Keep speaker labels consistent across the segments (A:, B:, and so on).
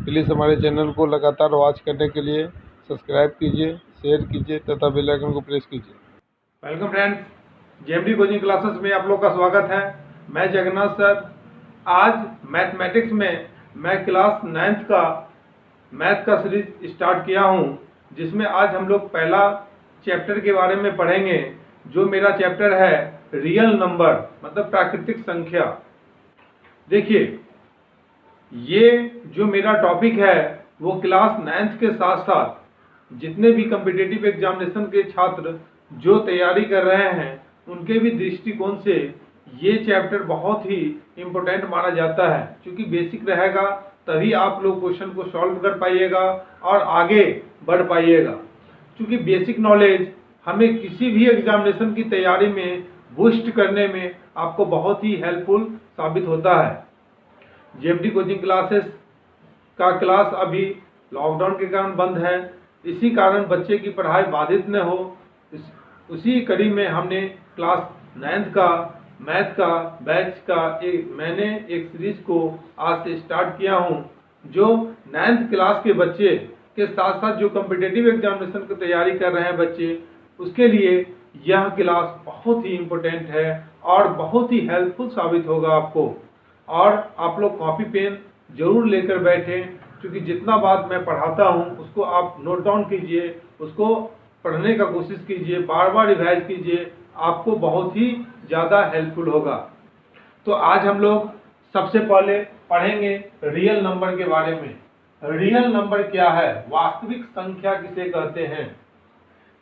A: Please हमारे channel को लगातार वॉच करने के लिए सब्सक्राइब कीजिए, शेयर कीजिए तथा बेल आइकन को प्रेस कीजिए।
B: Welcome friends, JMD coaching classes में आप लोग का स्वागत है। मैं जगन्नाथ सर। आज मैथमेटिक्स में मैं क्लास 9th का मैथ का सीरीज स्टार्ट किया हूं, जिसमें आज हम लोग पहला चैप्टर के बारे में पढ़ेंगे, जो मेरा चैप्टर है रियल नंबर, मतलब प्राकृतिक संख्या। देखिए, ये जो मेरा टॉपिक है वो क्लास 9th के साथ साथ जितने भी कॉम्पिटिटिव एग्जामिनेशन के छात्र जो तैयारी कर रहे हैं उनके भी दृष्टिकोण से ये चैप्टर बहुत ही इम्पोर्टेंट माना जाता है, क्योंकि बेसिक रहेगा तभी आप लोग क्वेश्चन को सॉल्व कर पाइएगा और आगे बढ़ पाइएगा। क्योंकि बेसिक नॉलेज हमें किसी भी एग्जामिनेशन की तैयारी में बूस्ट करने में आपको बहुत ही हेल्पफुल साबित होता है। जेएमडी कोचिंग क्लासेस का क्लास अभी लॉकडाउन के कारण बंद है, इसी कारण बच्चे की पढ़ाई बाधित न हो, उसी कड़ी में हमने क्लास 9th का मैथ का बैच का मैंने एक सीरीज को आज से स्टार्ट किया हूं, जो 9th क्लास के बच्चे के साथ साथ जो कॉम्पिटिटिव एग्जामिनेशन की तैयारी कर रहे हैं बच्चे, उसके लिए यह क्लास बहुत ही इम्पोर्टेंट है और बहुत ही हेल्पफुल साबित होगा आपको। और आप लोग कॉपी पेन जरूर लेकर बैठें, क्योंकि जितना बात मैं पढ़ाता हूं उसको आप नोट डाउन कीजिए, उसको पढ़ने का कोशिश कीजिए, बार बार रिवाइज कीजिए, आपको बहुत ही ज़्यादा हेल्पफुल होगा। तो आज हम लोग सबसे पहले पढ़ेंगे रियल नंबर के बारे में। रियल नंबर क्या है, वास्तविक संख्या किसे कहते हैं।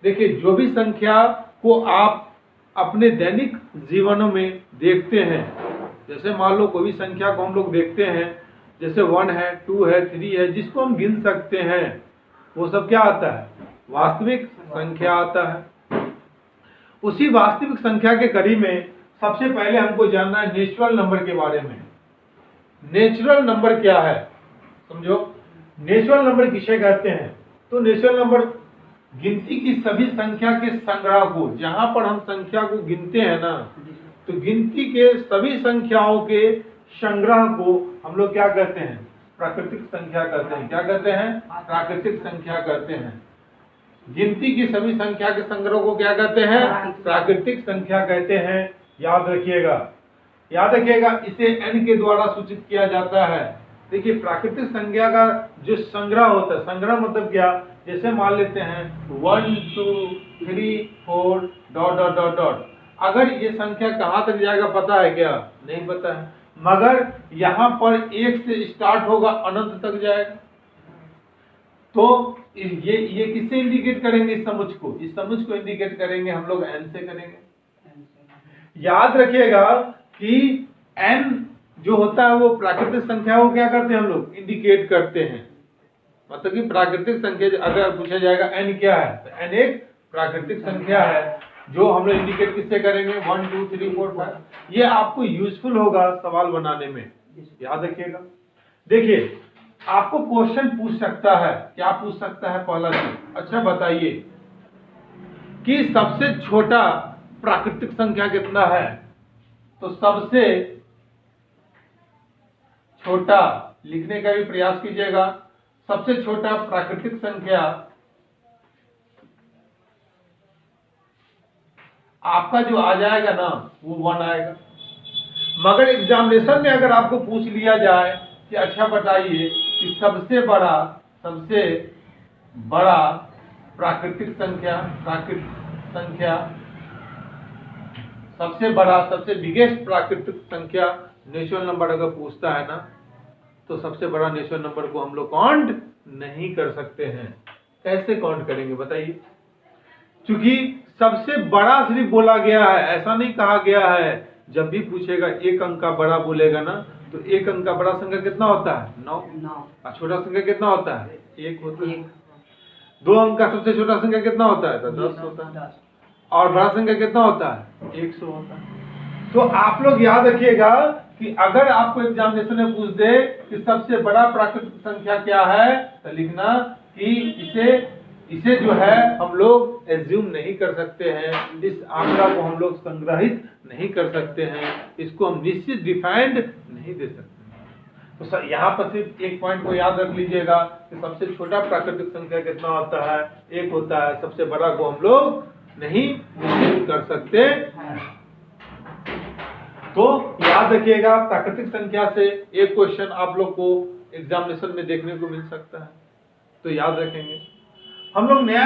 B: देखिए, जो भी संख्या को आप अपने दैनिक जीवनों में देखते हैं, जैसे मान लो कोई भी संख्या को हम लोग देखते हैं, जैसे 1 है, 2 है, 3 है, जिसको हम गिन सकते हैं, वो सब क्या आता है, वास्तविक संख्या आता है। उसी वास्तविक संख्या के कड़ी में सबसे पहले हमको जानना है नेचुरल नंबर के बारे में। नेचुरल नंबर क्या है, समझो। नेचुरल नंबर किसे कहते हैं? तो नेचुरल नंबर गिनती की सभी संख्या के संग्रह को, जहां पर हम संख्या को गिनते हैं ना, तो गिनती के सभी संख्याओं के संग्रह को हम लोग क्या कहते हैं, प्राकृतिक संख्या कहते हैं। क्या कहते हैं? प्राकृतिक संख्या कहते हैं। गिनती की सभी संख्या के संग्रह को क्या कहते हैं? प्राकृतिक संख्या कहते हैं। याद रखिएगा, याद रखिएगा, इसे n के द्वारा सूचित किया जाता है। देखिए, प्राकृतिक संख्या का जो संग्रह होता है, संग्रह मतलब क्या, जैसे मान लेते हैं 1 2 3 4 डॉट डॉट डॉट डॉट। अगर ये संख्या कहाँ तक जाएगा पता है क्या? नहीं पता है, मगर यहाँ पर 1 से स्टार्ट होगा, अनंत तक जाएगा। तो ये किससे इंडिकेट करेंगे? इस समुच्च को, इस समुच्च को इंडिकेट करेंगे हम लोग n से करेंगे। याद रखिएगा कि n जो होता है वो प्राकृतिक संख्या को क्या करते हैं हम लोग, इंडिकेट करते हैं। मतलब कि प्राकृतिक संख्या अगर पूछा जाएगा n क्या है, तो n एक प्राकृतिक संख्या है, जो हम लोग इंडिकेट किससे करेंगे, 1 2 3 4 5। ये आपको यूजफुल होगा सवाल बनाने में, याद रखिएगा। देखिए, आपको क्वेश्चन पूछ सकता है, क्या पूछ सकता है? पहला चीज, अच्छा बताइए कि सबसे छोटा प्राकृतिक संख्या कितना है। तो सबसे छोटा लिखने का भी प्रयास कीजिएगा। सबसे छोटा प्राकृतिक संख्या आपका जो आ जाएगा ना, वो 1 आएगा। मगर एग्जामिनेशन में अगर आपको पूछ लिया जाए कि अच्छा बताइए कि सबसे बड़ा प्राकृतिक संख्या, सबसे बड़ा, सबसे बिगेस्ट प्राकृतिक संख्या नेचुरल नंबर अगर पूछता है ना, तो सबसे बड़ा नेचुरल नंबर को हम लोग काउंट नहीं कर सकते हैं। कैसे काउंट करेंगे बताइए? क्योंकि सबसे बड़ा सिर्फ बोला गया है, ऐसा नहीं कहा गया है। जब भी पूछेगा एक अंक का बड़ा बोलेगा ना, तो एक अंक का बड़ा संख्या कितना होता है? 9। और छोटा संख्या कितना होता है? 1 होता है। 2 अंक का सबसे छोटा संख्या कितना होता है? 10 होता है। और बड़ा संख्या कितना होता है? 100 होता है। तो आप लोग याद रखिएगा कि अगर आपको एग्जामिनेशन में पूछ दे कि सबसे बड़ा प्राकृतिक संख्या क्या है, तो लिखना कि इसे जो है हम लोग एज्यूम नहीं कर सकते हैं, इस आंकड़ा को हम लोग संग्रहित नहीं कर सकते हैं, इसको हम निश्चित डिफाइंड नहीं दे सकते। तो यहाँ पर सिर्फ एक पॉइंट को याद रख लीजिएगा कि सबसे छोटा प्राकृतिक संख्या कितना होता है, 1 होता है। सबसे बड़ा को हम लोग नहीं निश्चित कर सकते। तो याद रखिएगा, प्राकृतिक संख्या से एक क्वेश्चन आप लोग को एग्जामिनेशन में देखने को मिल सकता है, तो याद रखेंगे। हम लोग नया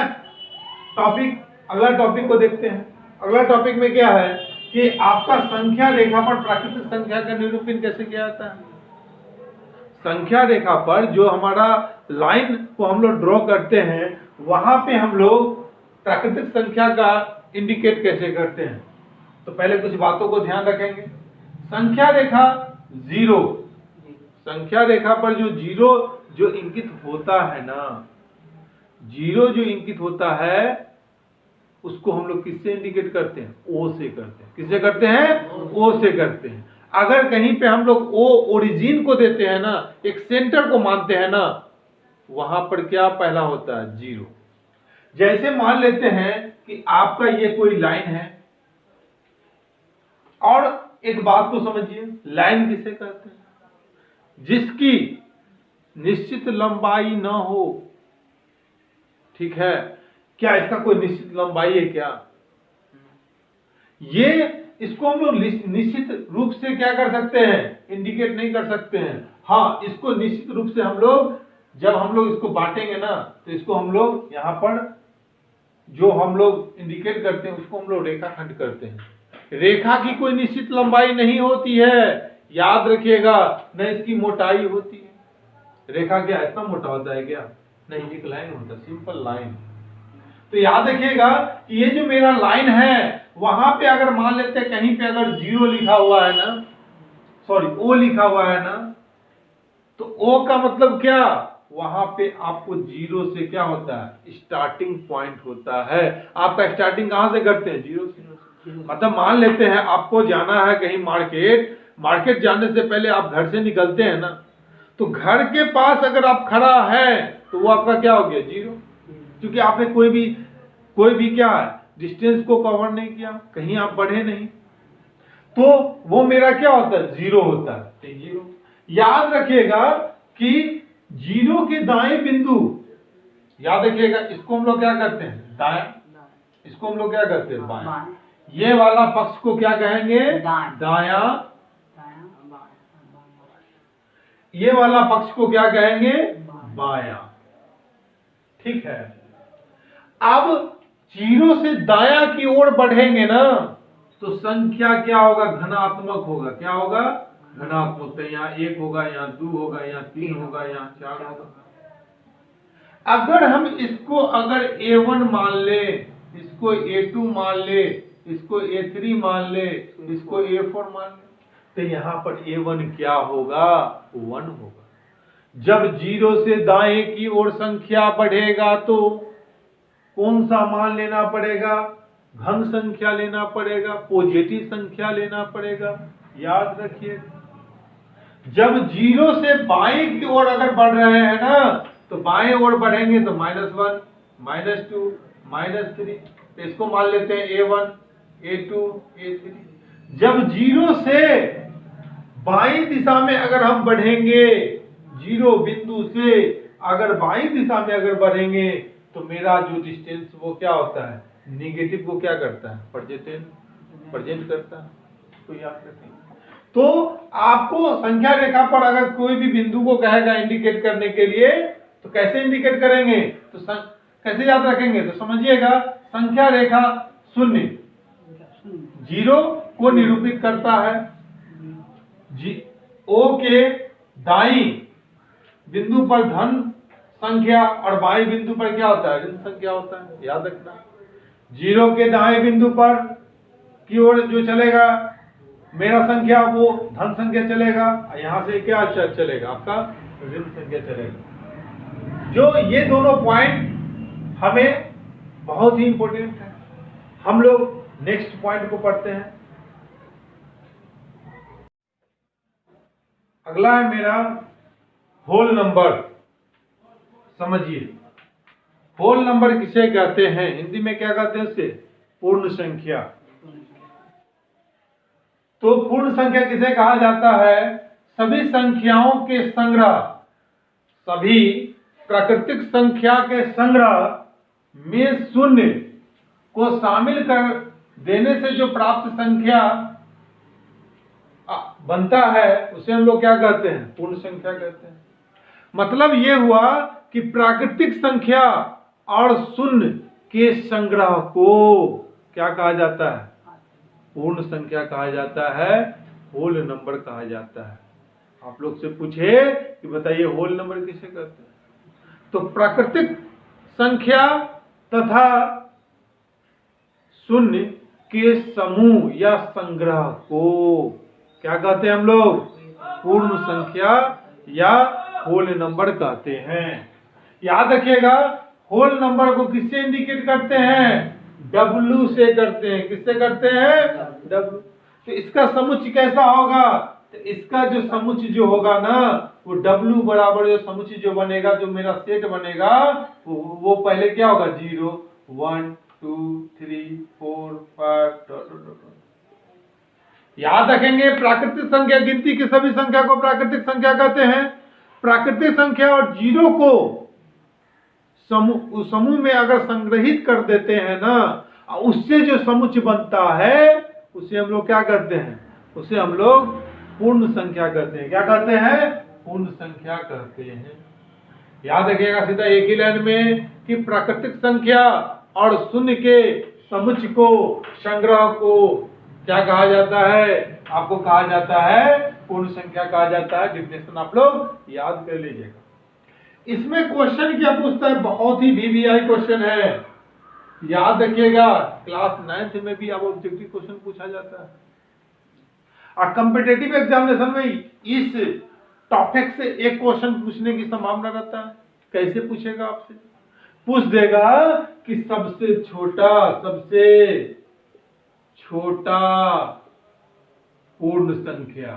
B: टॉपिक, अगला टॉपिक को देखते हैं। अगला टॉपिक में क्या है कि आपका संख्या रेखा पर प्राकृतिक संख्या का निरूपण कैसे किया जाता है। संख्या रेखा पर जो हमारा लाइन को हम लोग ड्रॉ करते हैं, वहां पे हम लोग प्राकृतिक संख्या का इंडिकेट कैसे करते हैं। तो पहले कुछ बातों को ध्यान रखेंगे। संख्या रेखा 0, संख्या रेखा पर जो 0 जो इंकित होता है ना, 0 जो इंकित होता है उसको हम लोग किससे इंडिकेट करते हैं, ओ से करते हैं। किससे करते हैं, ओ से करते हैं। अगर कहीं पे हम लोग ओ ओरिजिन को देते हैं ना, एक सेंटर को मानते हैं ना, वहां पर क्या पहला होता है, 0। जैसे मान लेते हैं कि आपका ये कोई लाइन है, और एक बात को समझिए, लाइन किसे कहते हैं, जिसकी निश्चित लंबाई ना हो। ठीक है, क्या इसका कोई निश्चित लंबाई है क्या? ये इसको हम लोग निश्चित रूप से क्या कर सकते हैं, इंडिकेट नहीं कर सकते हैं। हाँ, इसको निश्चित रूप से हम लोग, जब हम लोग इसको बांटेंगे ना, तो इसको हम लोग यहाँ पर जो हम लोग इंडिकेट करते हैं उसको हम लोग रेखाखंड करते हैं। रेखा की कोई निश्चित लंबाई नहीं होती है, याद रखिएगा, न इसकी मोटाई होती है। रेखा क्या इतना मोटा होता है क्या? नहीं, एक लाइन होता है, सिंपल लाइन। तो याद रखिएगा कि ये जो मेरा लाइन है, वहां पे अगर मान लेते हैं कहीं पे अगर 0 लिखा हुआ है ना, सॉरी O लिखा हुआ है ना, तो O का मतलब क्या, वहां पे आपको 0 से क्या होता है, स्टार्टिंग पॉइंट होता है। आपका स्टार्टिंग कहां से करते हैं, 0 से। मतलब मान लेते हैं आपको जाना है कहीं मार्केट, मार्केट जाने से पहले आप घर से निकलते हैं ना, तो घर के पास अगर आप खड़ा है तो वो आपका क्या हो गया, 0, क्योंकि आपने कोई भी क्या है, डिस्टेंस को कवर नहीं किया, कहीं आप बढ़े नहीं, तो वो मेरा क्या होता है, 0 होता है। 0 याद रखिएगा कि 0 के दाएं बिंदु, याद रखिएगा, इसको हम लोग क्या करते हैं, दाएं, इसको हम लोग क्या करते हैं, बाएं। ये वाला पक्ष को क्या कहेंगे, दाया। ये वाला पक्ष को क्या कहेंगे, बाया। ठीक है, अब 0 से दाया की ओर बढ़ेंगे ना, तो संख्या क्या होगा, धनात्मक होगा। क्या होगा, धनात्मक। तो यहाँ 1 होगा, यहाँ 2 होगा, यहाँ 3 होगा, यहाँ 4 होगा। अगर हम इसको अगर A1 मान ले, इसको A2 मान ले, इसको A3 मान ले, इसको A4 मान ले, तो यहाँ पर A1 क्या होगा, 1 होगा। जब 0 से दाएं की ओर संख्या बढ़ेगा तो कौन सा मान लेना पड़ेगा, घन संख्या लेना पड़ेगा, पॉजिटिव संख्या लेना पड़ेगा। याद रखिए, जब 0 से बाएं की ओर अगर बढ़ रहे हैं ना, तो बाएं ओर बढ़ेंगे तो -1, -2, -3, तो इसको मान लेते हैं A1, A2, A3। जब 0 से बाएं दिशा में अगर हम बढ़ेंगे, 0 बिंदु से अगर बाएं दिशा में अगर बढ़ेंगे, तो मेरा जो डिस्टेंस वो क्या होता है, नेगेटिव को क्या करता है, प्रेजेंट करता है। तो याद रखेंगे। तो आपको संख्या रेखा पर अगर कोई भी बिंदु को कहेगा इंडिकेट करने के लिए, तो कैसे इंडिकेट करेंगे, तो कैसे याद रखेंगे, तो समझिएगा, संख्या रेखा 0 को निरूपित करता है। O के दाईं बिंदु पर धन संख्या और बाएं बिंदु पर क्या होता है, ऋण संख्या होता है। याद रखना, 0 के दाएं बिंदु पर की ओर जो चलेगा मेरा संख्या, वो धन संख्या चलेगा, यहां से क्या चलेगा, आपका ऋण संख्या चलेगा। जो ये दोनों पॉइंट हमें बहुत ही इंपॉर्टेंट है। हम लोग नेक्स्ट पॉइंट को पढ़ते हैं। अगला है मेरा होल नंबर। समझिए, होल नंबर किसे कहते हैं, हिंदी में क्या कहते हैं उसे, पूर्ण संख्या। तो पूर्ण संख्या किसे कहा जाता है, सभी संख्याओं के संग्रह, सभी प्राकृतिक संख्या के संग्रह में शून्य को शामिल कर देने से जो प्राप्त संख्या बनता है उसे हम लोग क्या कहते हैं? पूर्ण संख्या कहते हैं। मतलब ये हुआ कि प्राकृतिक संख्या और शून्य के संग्रह को क्या कहा जाता है? पूर्ण संख्या कहा जाता है, होल नंबर कहा जाता है। आप लोग से पूछे कि बताइए होल नंबर किसे कहते हैं? तो प्राकृतिक संख्या तथा शून्य के समूह या संग्रह को क्या कहते हैं हम लोग? पूर्ण संख्या या होल नंबर कहते हैं। याद रखिएगा, होल नंबर को किससे इंडिकेट करते हैं? W से करते हैं। किससे करते हैं? W। तो इसका समुच्चय कैसा होगा? तो इसका जो समुच्चय जो होगा ना, वो W बराबर जो समुच्चय जो बनेगा, जो मेरा सेट बनेगा, वो पहले क्या होगा? 0 1 2 3 4 5। याद रखेंगे, प्राकृतिक संख्या गिनती की सभी संख्या को प्राकृतिक संख्या कहते हैं। प्राकृतिक संख्या और 0 को समूह में अगर संग्रहित कर देते हैं ना, उससे जो समुच्चय बनता है उसे हम लोग क्या कहते हैं? उसे हम लोग पूर्ण संख्या कहते हैं। क्या कहते हैं? पूर्ण संख्या कहते हैं। याद रखिएगा सीधा एक ही लाइन में कि प्राकृतिक संख्या और शून्य के समुच्चय को, संग्रह को क्या कहा जाता है? आपको कहा जाता है पूर्ण संख्या कहा जाता है। डिफिनेशन आप लोग याद कर लीजिएगा। इसमें क्वेश्चन क्या पूछता है? बहुत ही VVI क्वेश्चन है। याद रखिएगा, क्लास 9th में भी अब ऑब्जेक्टिव क्वेश्चन पूछा जाता है और कॉम्पिटिटिव एग्जामिनेशन में इस टॉपिक से एक क्वेश्चन पूछने की संभावना रहता है। कैसे पूछेगा आपसे? पूछ देगा कि सबसे छोटा पूर्ण संख्या।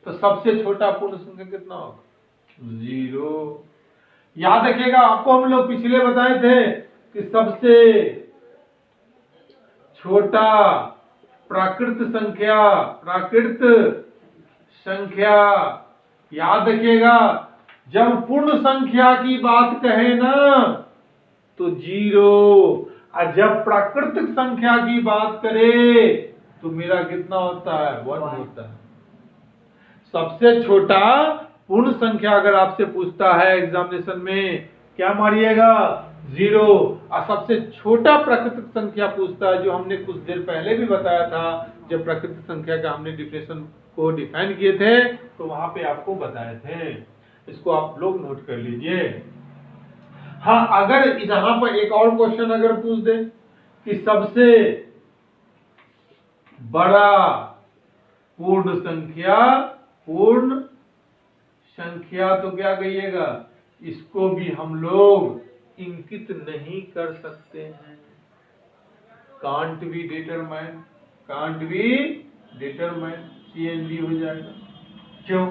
B: तो सबसे छोटा पूर्ण संख्या कितना होगा? 0। याद रखिएगा, आपको हम लोग पिछले बताए थे कि सबसे छोटा प्राकृत संख्या। याद रखिएगा, जब पूर्ण संख्या की बात कहे ना तो 0, और जब प्राकृतिक संख्या की बात करे तो मेरा कितना होता है? 1 होता है। सबसे छोटा पूर्ण संख्या अगर आपसे पूछता है एग्जामिनेशन में, क्या मारिएगा? 0। और सबसे छोटा प्राकृतिक संख्या पूछता है, जो हमने कुछ देर पहले भी बताया था, जब प्राकृतिक संख्या का हमने डिफिनेशन को डिफाइन किए थे तो वहां पे आपको बताए थे। इसको आप लोग नोट कर लीजिए। हाँ, अगर यहाँ पर एक और क्वेश्चन अगर पूछ दे कि सबसे बड़ा पूर्ण संख्या, तो क्या कहिएगा? इसको भी हम लोग इंकित नहीं कर सकते हैं। कांट बी डिटरमाइन CND हो जाएगा। क्यों?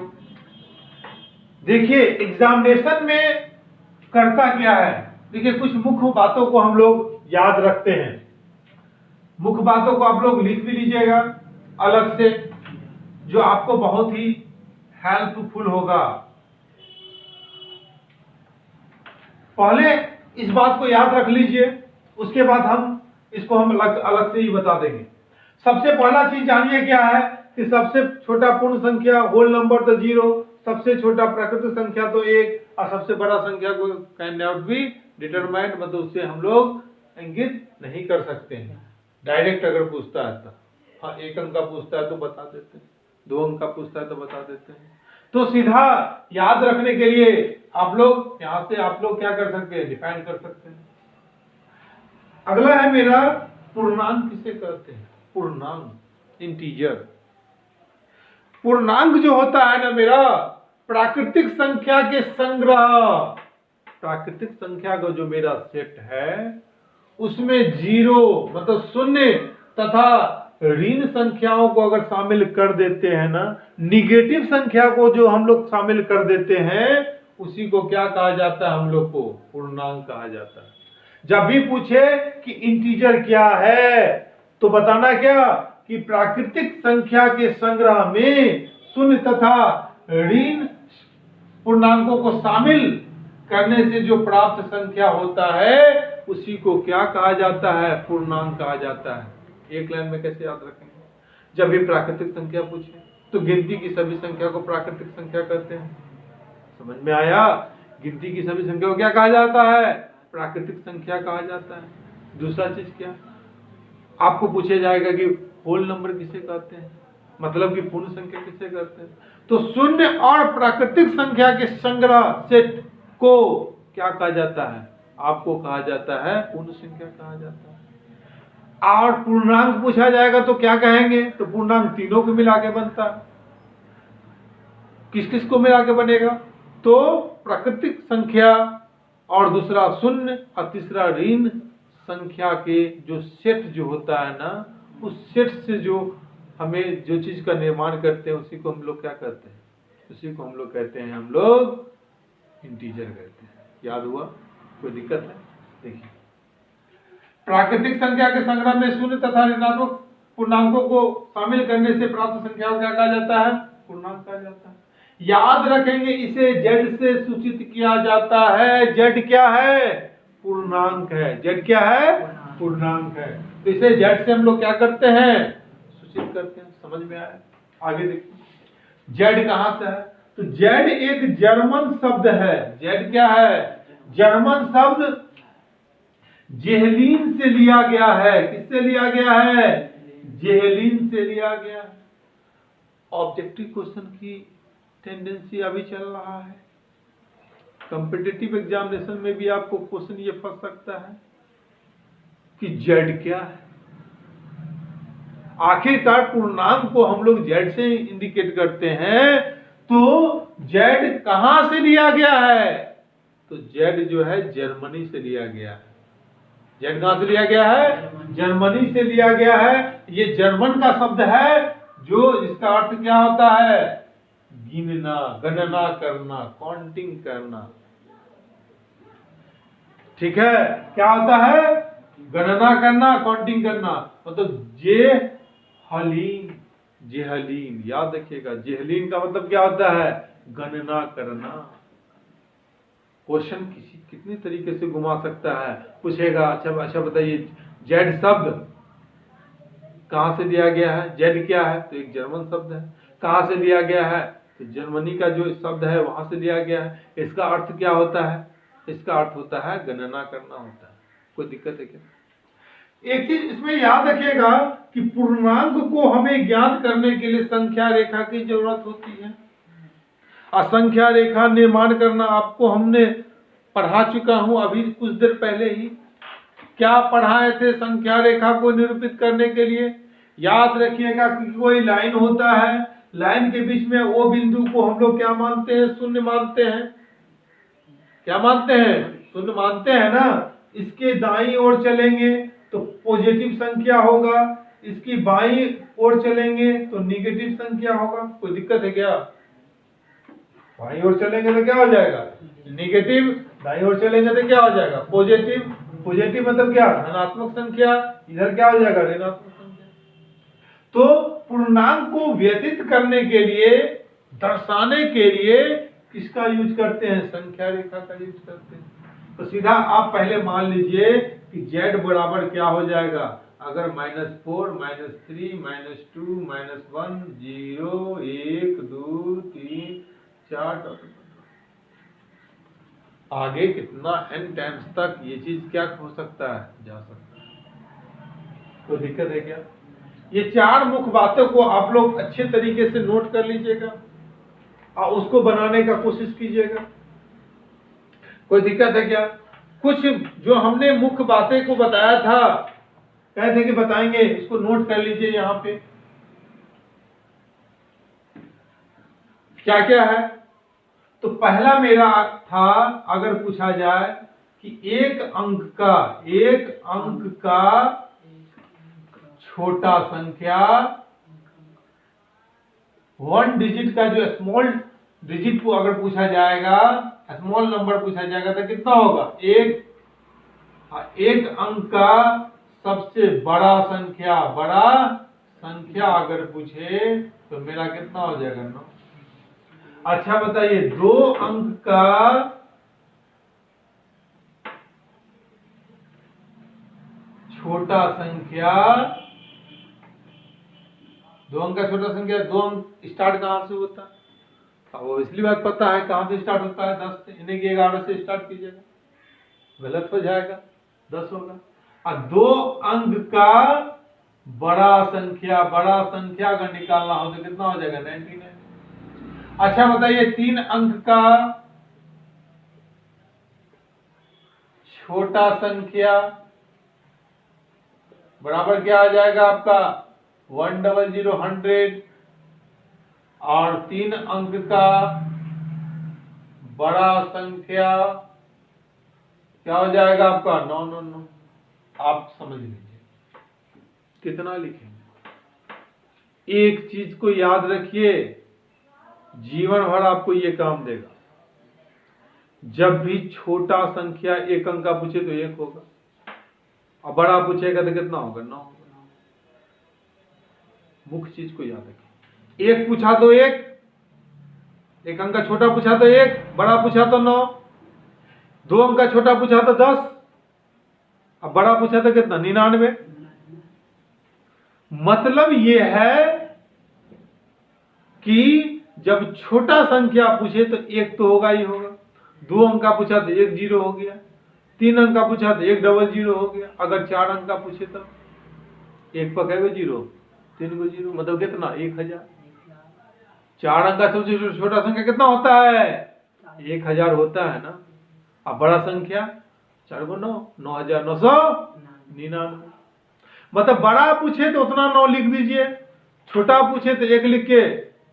B: देखिए, एग्जामिनेशन में करता क्या है? देखिए, कुछ मुख्य बातों को हम लोग याद रखते हैं। मुख्य बातों को आप लोग लिख भी लीजिएगा अलग से, जो आपको बहुत ही हेल्पफुल होगा। पहले इस बात को याद रख लीजिए, उसके बाद इसको हम अलग से ही बता देंगे। सबसे पहला चीज जानिए क्या है कि सबसे छोटा पूर्ण संख्या होल नंबर तो 0, सबसे छोटा प्राकृतिक संख्या तो 1, और सबसे बड़ा संख्या को कैन नॉट बी डिटरमाइंड, मतलब उससे हम लोग इंगित नहीं कर सकते हैं। डायरेक्ट अगर पूछता है तो हाँ, 1 अंक का पूछता है तो बता देते हैं, 2 अंक का पूछता है तो बता देते हैं। तो सीधा याद रखने के लिए आप लोग यहां से आप लोग क्या कर सकते हैं? डिफाइन कर सकते हैं। अगला है मेरा पूर्णांक किसे कहते हैं? पूर्णांक, इंटीजर। पूर्णांक जो होता है ना मेरा, प्राकृतिक संख्या के संग्रह, प्राकृतिक संख्या का जो मेरा सेट है उसमें 0 मतलब शून्य तथा ऋण संख्याओं को अगर शामिल कर देते हैं ना, निगेटिव संख्या को जो हम लोग शामिल कर देते हैं, उसी को क्या कहा जाता है? हम लोग को पूर्णांक कहा जाता है। जब भी पूछे कि इंटीजर क्या है तो बताना क्या कि प्राकृतिक संख्या के संग्रह में शून्य तथा ऋण पूर्णांकों को शामिल करने से जो प्राप्त संख्या होता है उसी को क्या कहा जाता है? पूर्णांक कहा जाता है। एक लाइन में कैसे याद रखेंगे? जब भी प्राकृतिक संख्या पूछे तो गिनती की सभी संख्या को प्राकृतिक संख्या कहते हैं। समझ में आया? गिनती की सभी संख्या को क्या कहा जाता है? प्राकृतिक संख्या कहा जाता है। दूसरा चीज क्या? आपको पूछा जाएगा कि होल नंबर किसे कहते हैं, मतलब कि पूर्ण संख्या किसे कहते हैं? तो शून्य और प्राकृतिक संख्या के संग्रह सेट को क्या कहा जाता है? आपको कहा जाता है पूर्ण संख्या कहा जाता है। और पूर्णांक पूछा जाएगा तो क्या कहेंगे? तो पूर्णांक तीनों को मिला के बनता है। किस किस को मिला के बनेगा? तो प्राकृतिक संख्या और दूसरा शून्य और तीसरा ऋण संख्या के जो सेट जो होता है ना, उस सेट से जो हमें जो चीज का निर्माण करते हैं उसी को हम लोग क्या कहते हैं? उसी को हम लोग कहते हैं, हम लोग इंटीजर कहते हैं। याद हुआ? कोई दिक्कत है? देखिए, प्राकृतिक संख्या के संग्रह में शून्य तथा ऋणात्मक पूर्णांकों को शामिल करने से प्राप्त संख्या को क्या कहा जाता है? पूर्णांक कहा जाता है। याद रखेंगे, इसे जेड से सूचित किया जाता है। जेड क्या है? पूर्णांक है। जेड क्या है? पूर्णांक है। तो इसे जेड से हम लोग क्या करते हैं? सूचित करते हैं। समझ में आया? आगे देखिए, जेड कहां से है? तो जेड एक जर्मन शब्द है। जेड क्या है? जर्मन शब्द जेहलीन से लिया गया है। किससे लिया गया है? जेहलीन से लिया गया है। ऑब्जेक्टिव क्वेश्चन की टेंडेंसी अभी चल रहा है। कॉम्पिटिटिव एग्जामिनेशन में भी आपको क्वेश्चन ये फंस सकता है कि जेड क्या है। आखिरकार पूर्णांक को हम लोग जेड से इंडिकेट करते हैं, तो जेड कहां से लिया गया है? तो जेड जो है जर्मनी से लिया गया है। जेड कहां से लिया गया है? जर्मनी से लिया गया है। ये जर्मन का शब्द है जो इसका अर्थ क्या होता है? गिनना, गणना करना, काउंटिंग करना। ठीक है? क्या होता है? गणना करना, काउंटिंग करना। मतलब जेहलीन, जेहलीन याद रखिएगा। जेहलीन का मतलब क्या होता है? गणना करना। क्वेश्चन कितनी तरीके से घुमा सकता है। पूछेगा, अच्छा बताइए, जेड शब्द कहां से लिया गया है? जेड क्या है? तो एक जर्मन शब्द है। कहां से लिया गया है? तो जर्मनी का जो शब्द है वहां से लिया गया है। इसका अर्थ क्या होता है? इसका अर्थ होता है गणना करना होता है। कोई दिक्कत है क्या? एक चीज इसमें याद रखिएगा कि पूर्णांक को हमें ज्ञात करने के लिए संख्या रेखा की जरूरत होती है। असंख्या रेखा निर्माण करना आपको हमने पढ़ा चुका हूं अभी कुछ देर पहले ही। क्या पढ़ाए थे? संख्या रेखा को निरूपित करने के लिए याद रखिएगा कि कोई लाइन होता है, लाइन के बीच में वो बिंदु को हम लोग क्या मानते हैं? शून्य मानते हैं। क्या मानते हैं? शून्य मानते हैं ना। इसके दाईं ओर चलेंगे तो पॉजिटिव संख्या होगा, इसकी बाईं ओर चलेंगे तो निगेटिव संख्या होगा। कोई दिक्कत है क्या? बाईं ओर चलेंगे तो क्या हो जाएगा? निगेटिव। दाईं ओर चलेंगे तो क्या हो जाएगा? पॉजिटिव। पॉजिटिव मतलब क्या? धनात्मक संख्या। इधर क्या हो जाएगा? ऋणात्मक संख्या। तो पूर्णांक को व्यतीत करने के लिए, दर्शाने के लिए किसका यूज करते हैं? संख्या रेखा का यूज करते हैं। तो सीधा आप पहले मान लीजिए कि z बराबर क्या हो जाएगा? अगर -4, -3, -2, -1, 0, 1, 2, 3, 4 आगे कितना n टाइम्स तक ये चीज क्या हो सकता है? जा सकता है। कोई दिक्कत है क्या? ये चार मुख्य बातों को आप लोग अच्छे तरीके से नोट कर लीजिएगा और उसको बनाने का कोशिश कीजिएगा। कोई दिक्कत है क्या? कुछ जो हमने मुख्य बातें को बताया था, कहे थे कि बताएंगे, इसको नोट कर लीजिए। यहां पे क्या क्या है? तो पहला मेरा था, अगर पूछा जाए कि एक अंक का छोटा संख्या, 1 डिजिट का जो स्मॉल डिजिट को अगर पूछा जाएगा, स्मॉल नंबर पूछा जाएगा तो कितना होगा? एक अंक का सबसे बड़ा संख्या अगर पूछे तो मेरा कितना हो जाएगा 9। अच्छा बताइए 2 अंक का छोटा संख्या, 2 अंक का छोटा संख्या, 2 अंक स्टार्ट कहां से होता है? अब वो इसलिए बात पता है कहां से स्टार्ट होता है, 10 से, यानी कि 11 से स्टार्ट कीजिएगा, गलत हो जाएगा, 10 होगा। और 2 अंक का बड़ा संख्या अगर निकालना हो तो कितना हो जाएगा 99। अच्छा बताइए 3 अंक का छोटा संख्या बराबर क्या आ जाएगा आपका 100 100, और 3 अंक का बड़ा संख्या क्या हो जाएगा आपका 999। आप समझ लीजिए कितना लिखेंगे। एक चीज को याद रखिए, जीवन भर आपको ये काम देगा। जब भी छोटा संख्या 1 अंक का पूछे तो 1 होगा, और बड़ा पूछेगा तो कितना होगा 9 होगा। मुख्य चीज को याद रखिए, 1 पूछा तो 1 अंक का छोटा पूछा तो 1, बड़ा पूछा तो 9, 2 अंक का छोटा पूछा तो 10, अब बड़ा पूछा तो कितना 99। मतलब ये है कि जब छोटा संख्या पूछे तो 1 तो होगा ही होगा, 2 अंक का पूछा तो 1 0 हो गया, 3 अंक का पूछा तो 1 00 हो गया, अगर 4 अंक का पूछे तो 1 पकेगा 0, 3 को 0, मतलब कितना 1000। 4 अंक का सबसे छोटा संख्या कितना होता है 1000 होता है ना। अब बड़ा संख्या 4 को 9, 9999। मतलब बड़ा पूछे तो उतना 9 लिख दीजिए, छोटा पूछे तो 1 लिख के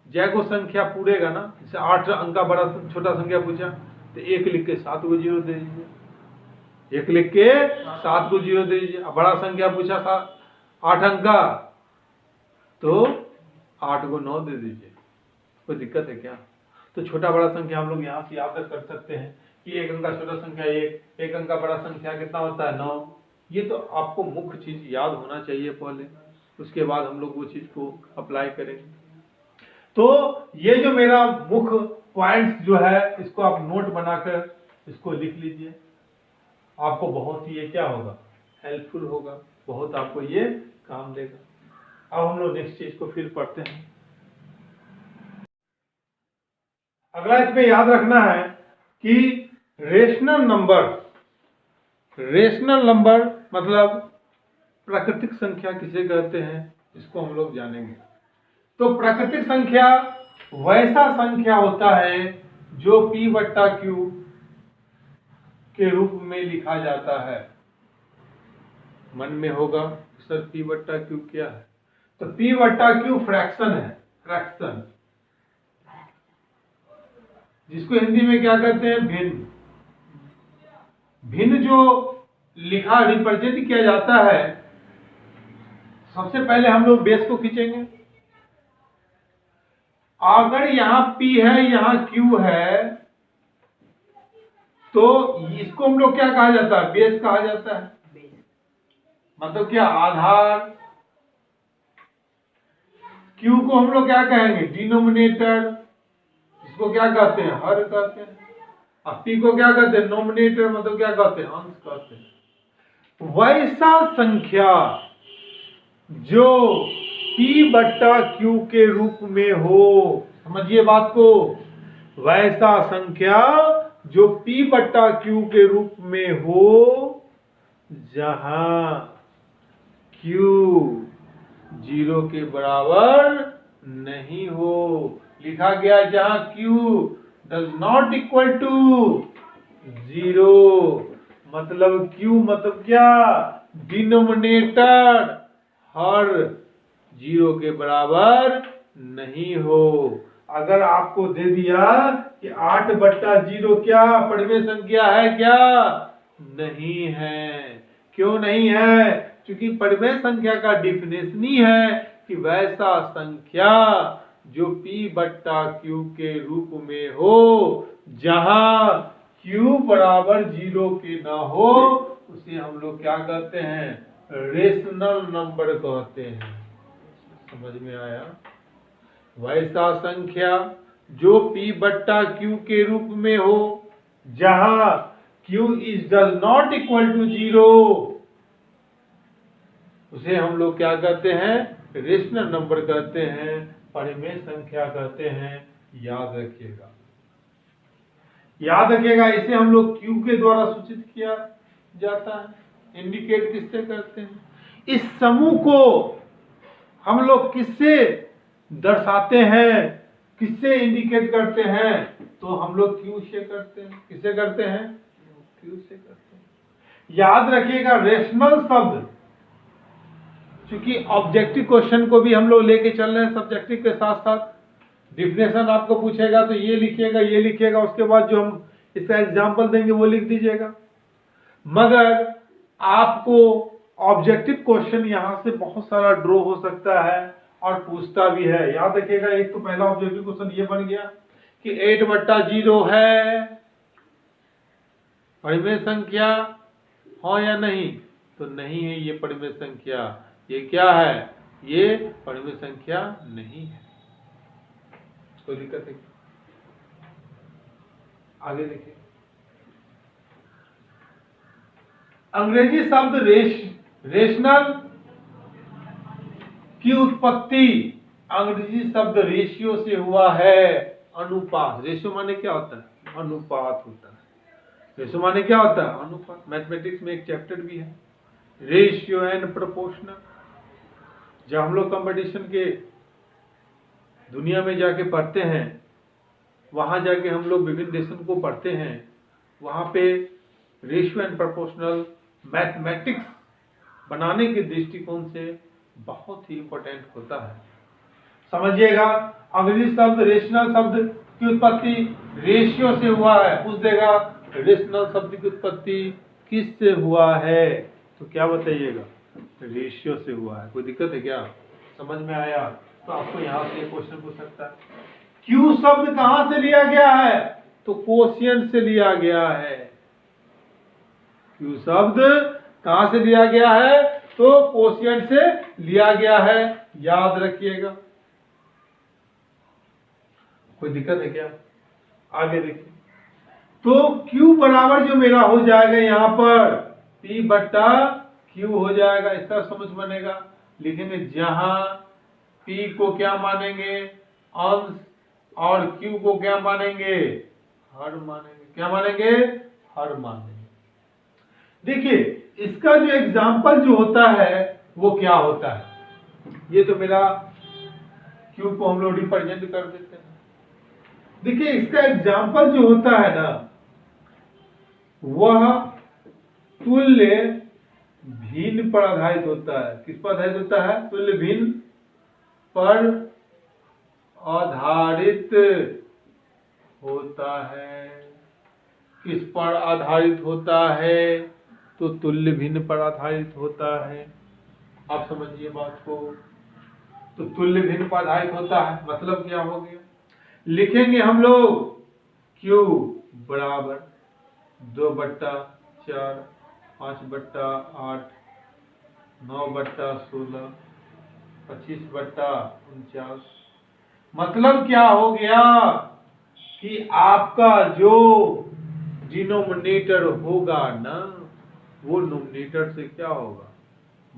B: जय को संख्या पूरेगा ना। जैसे 8 अंक का बड़ा छोटा संख्या पूछा तो 1 लिख के 7 को 0 दे दीजिए, 1 लिख के 7 को 0 दे दीजिए। अब बड़ा संख्या पूछा 8 अंक का तो 8 को 9 दे दीजिए, कोई दिक्कत है क्या? तो छोटा बड़ा संख्या हम लोग यहाँ से याद कर सकते हैं कि 1 अंक का छोटा संख्या 1 अंक का बड़ा संख्या कितना होता है 9। ये तो आपको मुख्य चीज याद होना चाहिए पहले, उसके बाद हम लोग वो चीज को अप्लाई करेंगे। तो ये जो मेरा मुख्य पॉइंट्स जो है इसको आप नोट बनाकर इसको लिख लीजिए, आपको बहुत ही ये क्या होगा हेल्पफुल होगा, बहुत आपको ये काम देगा। अब हम लोग नेक्स्ट चीज को फिर पढ़ते हैं। अगला इसमें याद रखना है कि रेशनल नंबर मतलब प्राकृतिक संख्या किसे कहते हैं इसको हम लोग जानेंगे। तो प्राकृतिक संख्या वैसा संख्या होता है जो p/q के रूप में लिखा जाता है। मन में होगा सर p/q क्या है? तो p/q फ्रैक्शन है, फ्रैक्शन, जिसको हिंदी में क्या कहते हैं भिन्न। भिन्न जो लिखा रिप्रेजेंट किया जाता है, सबसे पहले हम लोग बेस को खींचेंगे। अगर यहाँ p है यहाँ q है तो इसको हम लोग क्या कहा जाता है बेस कहा जाता है। मतलब क्या आधार, q को हम लोग क्या कहेंगे डिनोमिनेटर, इसको क्या कहते हैं हर कहते हैं। अब p को क्या कहते हैं नोमिनेटर, मतलब क्या कहते हैं अंश कहते हैं। वैसा संख्या जो p/q के रूप में हो, समझिए बात को, वैसा संख्या जो p/q के रूप में हो जहां q 0 के बराबर नहीं हो। लिखा गया जहां q does not equal to 0, मतलब q मतलब क्या डिनोमिनेटर हर 0 के बराबर नहीं हो। अगर आपको दे दिया कि 8/0 क्या पढ़वे संख्या है क्या? नहीं है। क्यों नहीं है? क्योंकि पढ़वे संख्या का डिफिनेशन ही है कि वैसा संख्या जो p/q के रूप में हो जहां q बराबर 0 के ना हो, उसे हम लोग क्या कहते हैं रेशनल नंबर कहते हैं। समझ में आया? वैसा संख्या जो P बट्टा Q के रूप में हो, जहां Q is does not equal to 0, उसे हम लोग क्या कहते हैं? रेशनल नंबर कहते हैं, परिमेय संख्या कहते हैं। याद रखिएगा, याद रखिएगा। इसे हम लोग Q के द्वारा सूचित किया जाता है। इंडिकेट किससे करते हैं? इस समूह को हम लोग किससे दर्शाते हैं, किससे इंडिकेट करते हैं? तो हम लोग Q से करते हैं। किससे करते हैं? Q से करते हैं। याद रखिएगा, रेशनल शब्द, क्योंकि ऑब्जेक्टिव क्वेश्चन को भी हम लोग लेके चल रहे हैं सब्जेक्टिव के साथ साथ। डिफिनेशन आपको पूछेगा तो ये लिखिएगा, ये लिखिएगा, उसके बाद जो हम इसका एग्जाम्पल देंगे वो लिख दीजिएगा। मगर आपको ऑब्जेक्टिव क्वेश्चन यहां से बहुत सारा ड्रॉ हो सकता है और पूछता भी है। याद रखिएगा, एक तो पहला ऑब्जेक्टिव क्वेश्चन ये बन गया कि 8/0 है परिमेय संख्या, हाँ या नहीं? तो नहीं है ये परिमेय संख्या। ये क्या है? ये परिमेय संख्या नहीं है। कोई दिक्कत है? आगे देखिए, अंग्रेजी शब्द रेशनल की उत्पत्ति अंग्रेजी शब्द रेशियो से हुआ है। अनुपात। रेशियो माने क्या होता है? अनुपात होता है। रेशियो माने क्या होता है? अनुपात। मैथमेटिक्स में एक चैप्टर भी है, रेशियो एंड प्रोपोर्शनल। जब हम लोग कंपटीशन के दुनिया में जाके पढ़ते हैं, वहां जाके हम लोग विभिन्न देशों को पढ़ते हैं, वहां पे रेशियो एंड प्रोपोर्शनल मैथमेटिक्स बनाने के दृष्टिकोण से बहुत ही इंपॉर्टेंट होता है। समझिएगा, अंग्रेजी शब्द रेशनल शब्द की उत्पत्ति रेशियो से हुआ है। पूछ देगा रेशनल शब्द की उत्पत्ति किससे हुआ है? तो क्या बताइएगा? रेशियो से हुआ है। कोई दिक्कत है क्या? समझ में आया? तो आपको यहाँ से क्वेश्चन पूछ सकता है, क्यू शब्द कहां से लिया गया है? तो कोशिएंट से लिया गया है। क्यू शब्द कहां से लिया गया है? तो कोशिएंट से लिया गया है। याद रखिएगा। कोई दिक्कत है क्या? आगे देखिए, तो Q बराबर जो मेरा हो जाएगा यहाँ पर P बट्टा Q हो जाएगा। इसका समझ बनेगा। लिखेंगे जहां P को क्या मानेंगे? अंश, और Q को क्या मानेंगे? हर मानेंगे। क्या मानेंगे? हर मानेंगे। देखिए, इसका जो एग्जाम्पल जो होता है वो क्या होता है? ये तो मेरा Q को हम लोग रिप्रेजेंट कर देते हैं। देखिए, इसका एग्जाम्पल जो होता है ना, वह तुल्य भिन्न पर आधारित होता है। किस पर आधारित होता है? तुल्य भिन्न पर आधारित होता है। किस पर आधारित होता है? तो तुल्य भिन्न पर आधारित होता है। आप समझिए बात को। तो तुल्य भिन्न पर आधारित होता है मतलब क्या हो गया? लिखेंगे हम लोग Q बराबर 2/4, 5/8, 9/16, 25/49। मतलब क्या हो गया कि आपका जो डिनोमिनेटर होगा ना, वो नोमिनेटर से क्या होगा?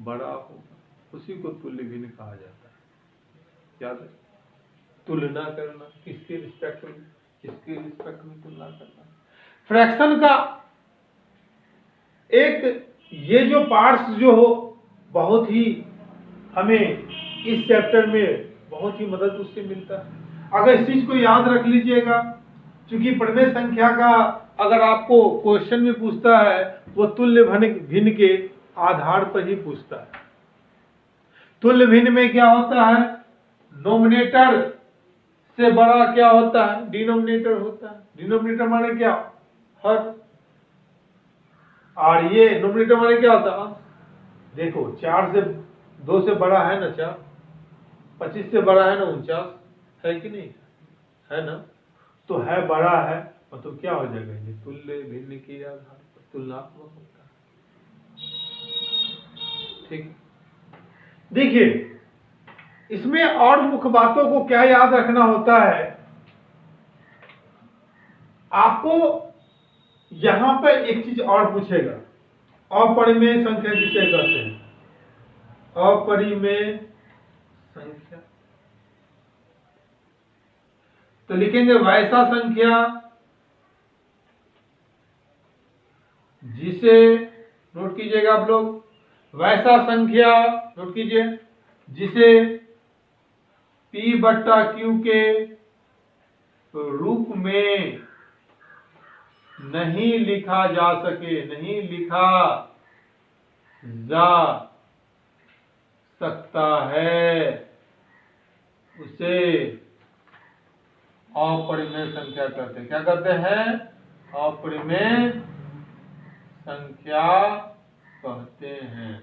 B: बड़ा होगा। उसी को तुल्य भिन्न कहा जाता है। याद है? तुलना करना, किसके रिस्पेक्ट में? किसके रिस्पेक्ट में तुलना करना। फ्रैक्शन का एक ये जो पार्ट्स जो हो, बहुत ही हमें इस चैप्टर में बहुत ही मदद उससे मिलता है। अगर इस चीज को याद रख लीजिएगा, क्योंकि परिमेय संख्या का अगर आपको क्वेश्चन में पूछता है, वो तुल्य भिन्न के आधार पर ही पूछता है। तुल्य भिन्न में क्या होता है? नोमिनेटर से बड़ा क्या होता है? डिनोमिनेटर होता है। डिनोमिनेटर माने क्या? हर। और ये नोमिनेटर माने क्या होता है? देखो, 2 से बड़ा है ना 4, 25 से बड़ा है ना 49, है कि नहीं? है ना? तो है, बड़ा है, मतलब क्या हो जाएगा? ये तुल्य भिन्न के आधार पर तुलनात्मक होता है। ठीक। देखिए, इसमें और मुख्य बातों को क्या याद रखना होता है, आपको यहां पर एक चीज और पूछेगा, अपरिमेय संख्या किसे कहते हैं, अपरिमेय संख्या। तो लिखेंगे वैसा संख्या जिसे, नोट कीजिएगा आप लोग, वैसा संख्या, नोट कीजिए, जिसे P/Q के रूप में नहीं लिखा जा सके, नहीं लिखा जा सकता है, उसे अपरिमेय संख्या कहते हैं। क्या कहते हैं? अपरिमेय संख्या कहते हैं।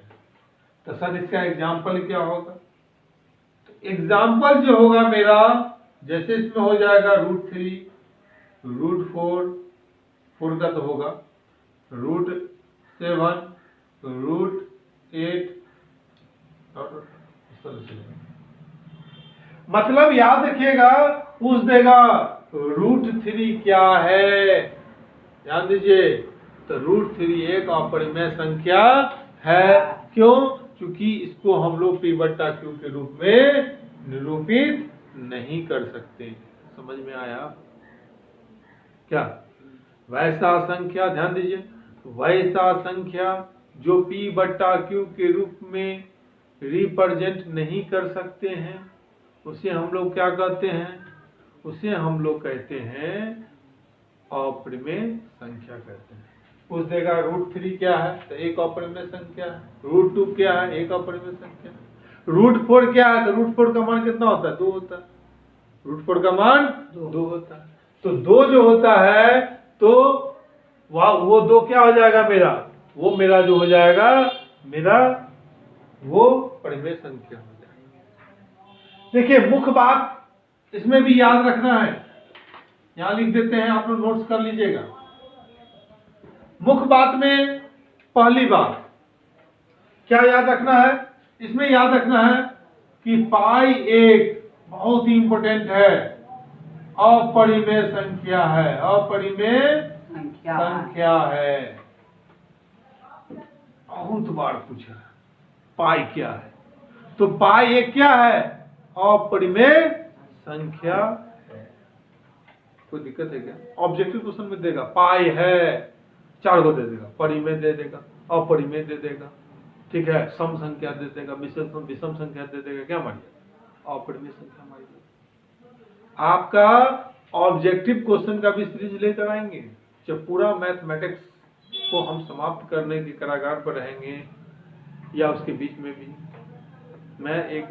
B: तो सर इसका एग्जाम्पल क्या होगा? तो एग्जाम्पल जो होगा मेरा, जैसे इसमें हो जाएगा √3, √4, 4 का तो होगा, √7, √8, मतलब याद रखिएगा, पूछ देगा √3 क्या है, ध्यान दीजिए। तो √3 एक अपरिमेय संख्या है। क्यों? क्योंकि इसको हम लोग P/Q के रूप में निरूपित नहीं कर सकते। समझ में आया क्या? वैसा संख्या, ध्यान दीजिए, वैसा संख्या जो P/Q के रूप में रिप्रेजेंट नहीं कर सकते हैं, उसे हम लोग क्या कहते हैं? उसे हम लोग कहते हैं अपरिमेय संख्या कहते हैं। पूछ देगा √3 क्या है, तो एक अपरिमेय संख्या है। √2 क्या है, एक अपरिमेय संख्या है। √4 क्या है, तो √4 का मान कितना होता है? 2 होता है। √4 का मान 2 होता है। तो 2 जो होता है, तो वो 2 क्या हो जाएगा मेरा? वो मेरा जो हो जाएगा, मेरा वो परिमेय संख्या हो जाएगा। देखिए, मुख्य बात इसमें भी याद रखना है, यहां लिख देते हैं, आप लोग नोट्स कर लीजिएगा। मुख्य बात में पहली बात क्या याद रखना है? इसमें याद रखना है कि पाई एक बहुत ही इंपॉर्टेंट है, अपरिमेय संख्या है, अपरिमेय संख्या है। बहुत बार पूछा है पाई क्या है, तो पाई एक क्या है? अपरिमेय संख्या है। कोई दिक्कत है क्या? ऑब्जेक्टिव क्वेश्चन में देगा पाई है, 4 को दे देगा, परिमेय दे देगा, अपरिमेय दे देगा, ठीक है, सम संख्या दे देगा, विषम संख्या दे देगा, क्या मानिए? अपरिमेय संख्या मानिए। आपका ऑब्जेक्टिव क्वेश्चन का भी सीरीज लेकर आएंगे। जब पूरा मैथमेटिक्स को हम समाप्त करने के कारागार पर रहेंगे, या उसके बीच में भी मैं एक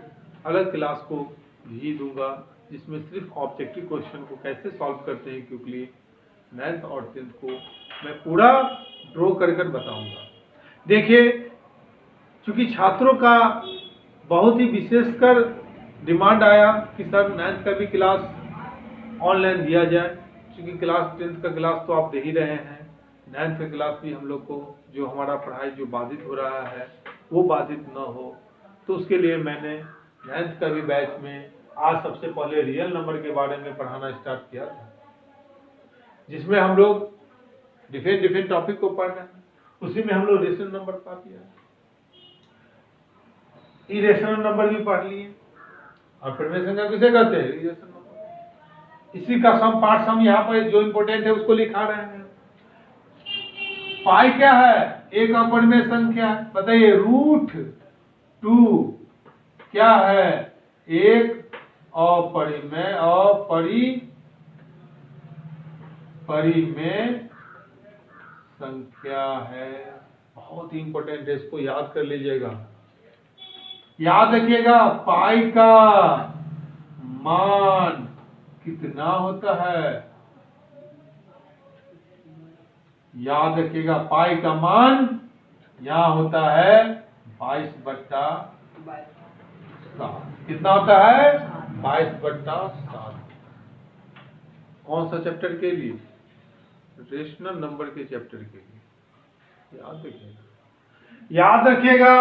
B: अलग क्लास को भी दूंगा, जिसमें सिर्फ ऑब्जेक्टिव क्वेश्चन को कैसे सॉल्व करते हैं क्विकली 9th और 10th को मैं पूरा ड्रॉ कर बताऊंगा। देखिए, चूंकि छात्रों का बहुत ही विशेषकर डिमांड आया कि सर 9th का भी क्लास ऑनलाइन दिया जाए, क्योंकि क्लास 10th का क्लास तो आप दे ही रहे हैं, 9th का क्लास भी हम लोग को जो हमारा पढ़ाई जो बाधित हो रहा है वो बाधित न हो, तो उसके लिए मैंने 9th का भी बैच में आज सबसे पहले रियल नंबर के बारे में पढ़ाना स्टार्ट किया था, जिसमें हम लोग डिफरेंट टॉपिक को पढ़ रहे हैं। उसी में हम लोग रेशनल नंबर पढ़ लिया, इरेशनल नंबर भी पढ़ लिए, और परिमेय संख्या किसे कहते हैं? Irrational number. इसी का सम पार्ट सम यहाँ पर जो इंपॉर्टेंट है उसको लिखा रहे हैं। पाई क्या है? एक अपरिमेय संख्या। बताइए, √2 क्या है? एक अपरिमेय परिमेय संख्या है। बहुत ही इंपॉर्टेंट है, इसको याद कर लीजिएगा। याद रखिएगा, पाई का मान कितना होता है? याद रखिएगा, पाई का मान यहां होता है 22/7। कितना होता है? 22/7। कौन सा चैप्टर के लिए? रेशनल नंबर के चैप्टर के लिए। याद रखिएगा, याद रखिएगा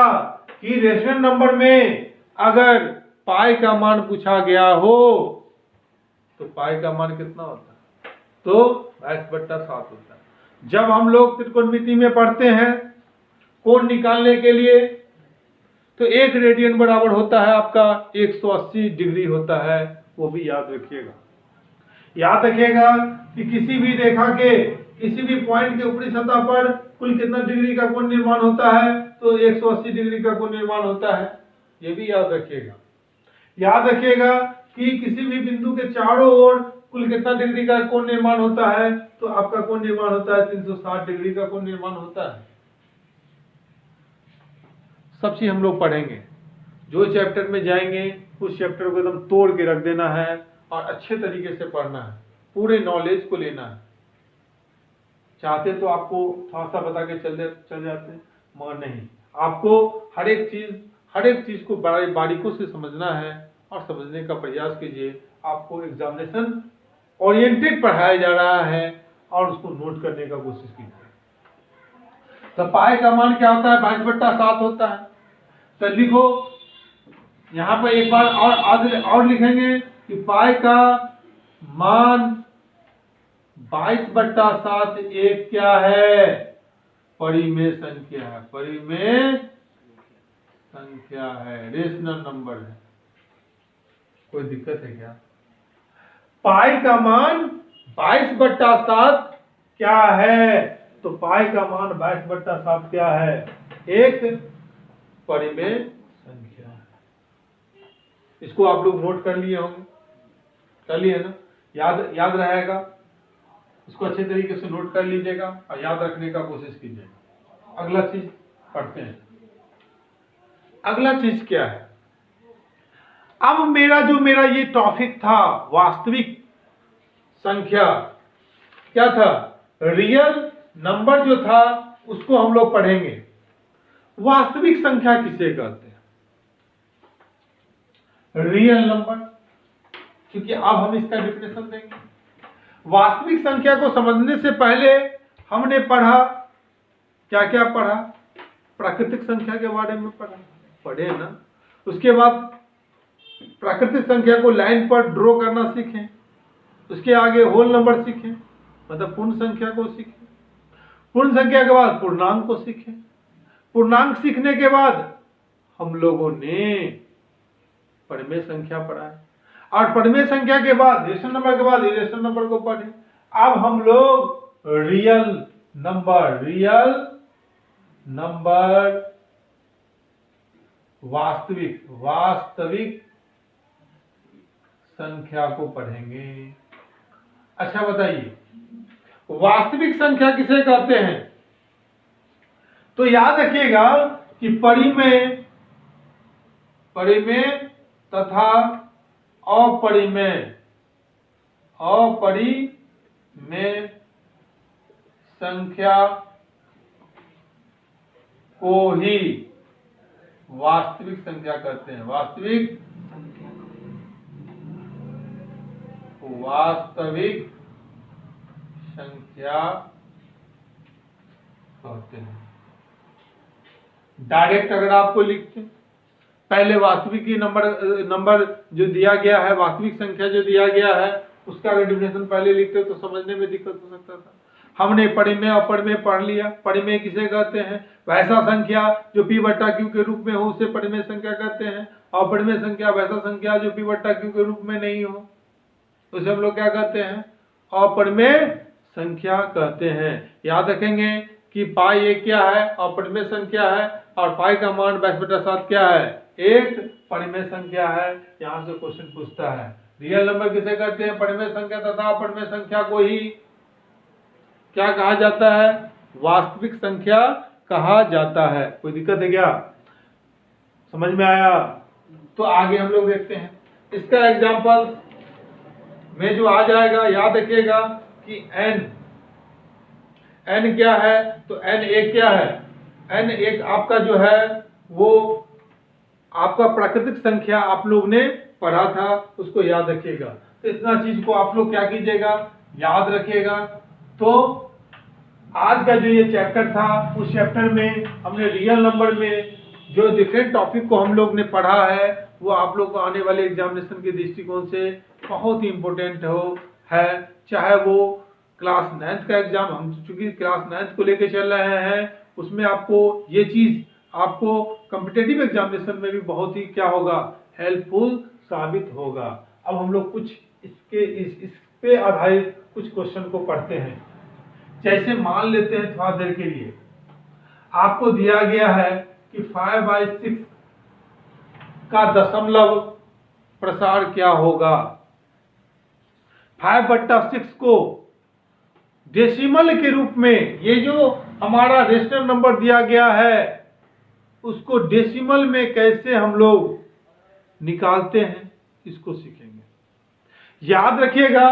B: कि रेशनल नंबर में अगर पाई का मान पूछा गया हो तो पाई का मान कितना होता है? तो 22/7 होता है। जब हम लोग त्रिकोणमिति में पढ़ते हैं कोण निकालने के लिए तो 1 रेडियन बराबर होता है आपका 180 डिग्री होता है, वो भी याद रखिएगा। याद रखिएगा कि किसी भी रेखा के किसी भी पॉइंट के ऊपरी सतह पर कुल कितना डिग्री का कोण निर्माण होता है? तो 180 डिग्री का कोण निर्माण होता है, ये भी याद रखिएगा। याद रखिएगा कि किसी भी बिंदु के चारों ओर कुल कितना डिग्री का कोण निर्माण होता है? तो आपका कोण निर्माण होता है 360 डिग्री का कोण निर्माण होता है। सब चीज हम लोग पढ़ेंगे, जो चैप्टर में जाएंगे उस चैप्टर को एकदम तोड़ के रख देना है और अच्छे तरीके से पढ़ना है, पूरे नॉलेज को लेना है। चाहते तो आपको थोड़ा सा बता के चल जाते, मगर नहीं, आपको हर एक चीज को बारीकों से समझना है और समझने का प्रयास कीजिए। आपको एग्जामिनेशन ओरिएंटेड पढ़ाया जा रहा है और उसको नोट करने का कोशिश कीजिए। तो पाई का मान क्या होता है? 22/7 होता है। तो लिखो यहाँ पर एक बार और लिखेंगे कि पाई का मान 22/7 एक क्या है? परिमेय संख्या है। परिमेय संख्या है, रेशनल नंबर है। कोई दिक्कत है क्या? पाई का मान 22/7 क्या है? तो पाई का मान 22/7 क्या है? एक परिमेय संख्या है। इसको आप लोग नोट कर लिए होंगे, कर लिए ना? याद रहेगा, इसको अच्छे तरीके से नोट कर लीजिएगा और याद रखने का कोशिश कीजिएगा। अगला चीज पढ़ते हैं। अगला चीज क्या है? अब मेरा ये टॉपिक था वास्तविक संख्या, क्या था? रियल नंबर जो था उसको हम लोग पढ़ेंगे। वास्तविक संख्या किसे कहते हैं? रियल नंबर, क्योंकि अब हम इसका डेफिनेशन देंगे। वास्तविक संख्या को समझने से पहले हमने पढ़ा, क्या क्या पढ़ा? प्राकृतिक संख्या के बारे में पढ़े ना। उसके बाद प्राकृतिक संख्या को लाइन पर ड्रॉ करना सीखें। उसके आगे होल नंबर सीखें, मतलब पूर्ण संख्या को सीखें। पूर्ण संख्या के बाद पूर्णांक को सीखें। पूर्णांक सीखने के बाद हम लोगों ने परिमेय संख्या पढ़ा है और परिमेय संख्या के बाद रेशनल नंबर के बाद इरेशनल नंबर को पढ़े। अब हम लोग रियल नंबर वास्तविक संख्या को पढ़ेंगे। अच्छा बताइए, वास्तविक संख्या किसे कहते हैं? तो याद रखिएगा कि परिमेय तथा अपरिमेय संख्या को ही वास्तविक संख्या कहते हैं। वास्तविक संख्या कहते हैं। डायरेक्ट अगर आपको लिखते पहले वास्तविक नंबर जो दिया गया है, वास्तविक संख्या जो दिया गया है, उसका अगर डेफिनेशन पहले लिखते तो समझने में दिक्कत हो सकता था। हमने परिमेय अपरिमेय पढ़ लिया। परिमेय किसे कहते हैं? वैसा संख्या जो p/q के रूप में हो उसे परिमेय संख्या कहते हैं। अपरिमेय संख्या वैसा संख्या जो p/q के रूप में नहीं हो उसे हम लोग क्या कहते हैं? अपरिमेय संख्या कहते हैं। याद रखेंगे कि पाई एक क्या है? अपरिमेय संख्या है और पाई का मान 22/7 क्या है? एक परिमेय संख्या है। यहां से क्वेश्चन पूछता है रियल नंबर किसे कहते हैं? परिमेय संख्या तथा अपरिमेय संख्या को ही क्या कहा जाता है? वास्तविक संख्या कहा जाता है। कोई दिक्कत है क्या? समझ में आया? तो आगे हम लोग देखते हैं। इसका एग्जांपल में जो आ जाएगा, याद रखिएगा कि n क्या है? तो n एक क्या है? n एक आपका जो है वो आपका प्राकृतिक संख्या आप लोग ने पढ़ा था, उसको याद रखिएगा। तो इतना चीज को आप लोग क्या कीजिएगा? याद रखिएगा। तो आज का जो ये चैप्टर था, उस चैप्टर में हमने रियल नंबर में जो डिफरेंट टॉपिक को हम लोग ने पढ़ा है वो आप लोग को आने वाले एग्जामिनेशन के दृष्टिकोण से बहुत ही इम्पोर्टेंट है। चाहे वो क्लास 9th का एग्जाम, हम चूंकि क्लास 9th को लेके चल रहे हैं, उसमें आपको ये चीज आपको कॉम्पिटिटिव एग्जामिनेशन में भी बहुत ही क्या होगा, हेल्पफुल साबित होगा। अब हम लोग कुछ इस पे आधारित कुछ क्वेश्चन को पढ़ते हैं। जैसे मान लेते हैं थोड़ा देर के लिए आपको दिया गया है कि 5/6 का दशमलव प्रसार क्या होगा। 5/6 को डेसिमल के रूप में, ये जो हमारा रेशनल नंबर दिया गया है उसको डेसिमल में कैसे हम लोग निकालते हैं, इसको सीखेंगे। याद रखिएगा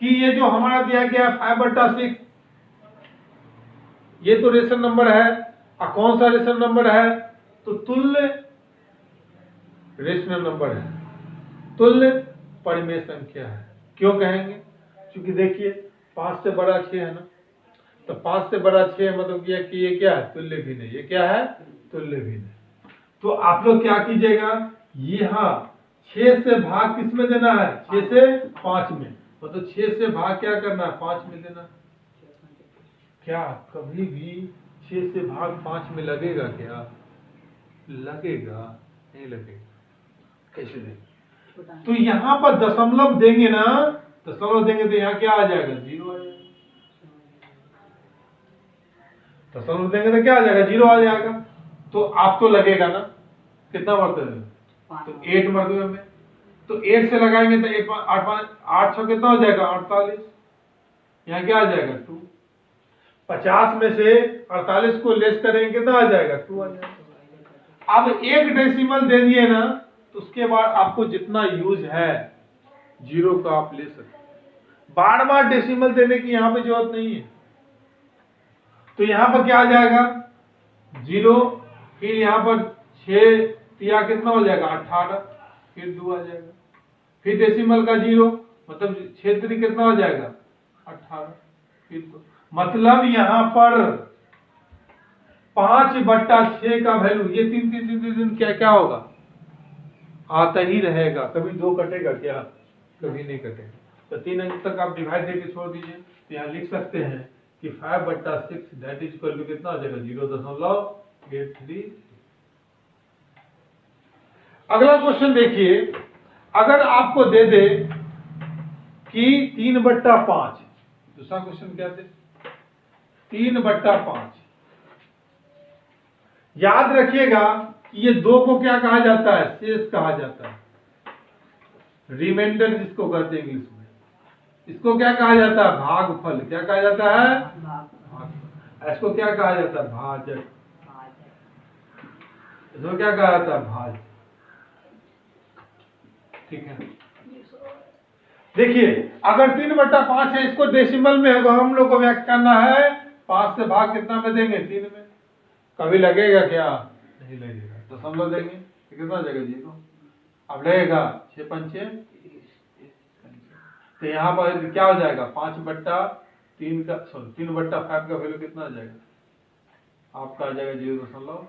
B: कि ये जो हमारा दिया गया 5/6, ये तो रेशनल नंबर है। कौन सा रेशनल नंबर है? तो तुल्य रेशनल नंबर है, तुल्य परिमेय संख्या है। क्यों कहेंगे? क्योंकि देखिए 5 से बड़ा 6 है ना, तो 5 से बड़ा 6 मतलब कि ये क्या है, तुल्य भिन्न है। ये क्या है? तुल्य भिन्न है। तो आप लोग क्या कीजिएगा, यहाँ 6 से भाग किस में देना है? 6 से 5 में। मतलब 6 से भाग क्या करना है? 5 में देना। क्या कभी भी 6 से भाग 5 में लगेगा? क्या लगेगा? नहीं लगेगा। कैसे देंगे? तो यहाँ पर दशमलव देंगे ना, दशमलव देंगे तो यहाँ क्या आ जाएगा? 0 आ जाएगा। दशमलव देंगे तो क्या आ जाएगा? 0 आ जाएगा। तो आपको लगेगा ना कितना मरतबे में? तो 8 मरतबे में। तो 8 से लगाएंगे तो 8 6 कितना हो जाएगा? 48। यहाँ क्या आ जाएगा? 2। 50 में से 48 को लेस करेंगे कितना आ जाएगा? 2 आ जाएगा। अब एक डेसिमल दे दिए ना, तो उसके बाद आपको जितना यूज है 0 का आप ले सकते हैं। बार बार डेसिमल देने की यहाँ पे जरूरत नहीं है। तो यहाँ पर क्या आ जाएगा? 0, फिर यहाँ पर 6 तिया कितना हो जाएगा? 18, फिर 2 आ जाएगा, फिर डेसिमल का 0 मतलब 6 3 कितना हो जाएगा? 18, फिर 2। मतलब यहाँ पर 5/6 का वैल्यू, ये 3 क्या क्या होगा? आता ही रहेगा। कभी 2 कटेगा क्या? कभी नहीं कटेगा। तो 3 अंक तक आप डिवाइड देके छोड़ दीजिए। तो यहाँ लिख सकते हैं कि 5/6 दैट इज इक्वल टू कितना आ जाएगा? 0.83। अगला क्वेश्चन देखिए, अगर आपको दे दे कि 3/5, दूसरा क्वेश्चन क्या दे? 3/5। याद रखिएगा कि ये 2 को क्या कहा जाता है? शेष कहा जाता है। रिमाइंडर जिसको कहते हैं इंग्लिश में, इसको क्या कहा जाता है? भागफल। क्या कहा जाता है? भागफल। इसको क्या कहा जाता है? भाजक। इसको क्या कहा जाता है? भाज्य। ठीक है। देखिए अगर 3/5 है, इसको डेसिमल में होगा, हम लोग को व्यक्त करना है 5 से भाग कितना में देंगे? 3 में। कभी लगेगा क्या? नहीं लगेगा। दशमलव देंगे तो कितना जाएगा? 0। अब लगेगा 6×5 तो यहाँ पर क्या हो जाएगा? 5/3 का 3/5 का वैल्यू कितना आ जाएगा? आपका आ जाएगा 0.6।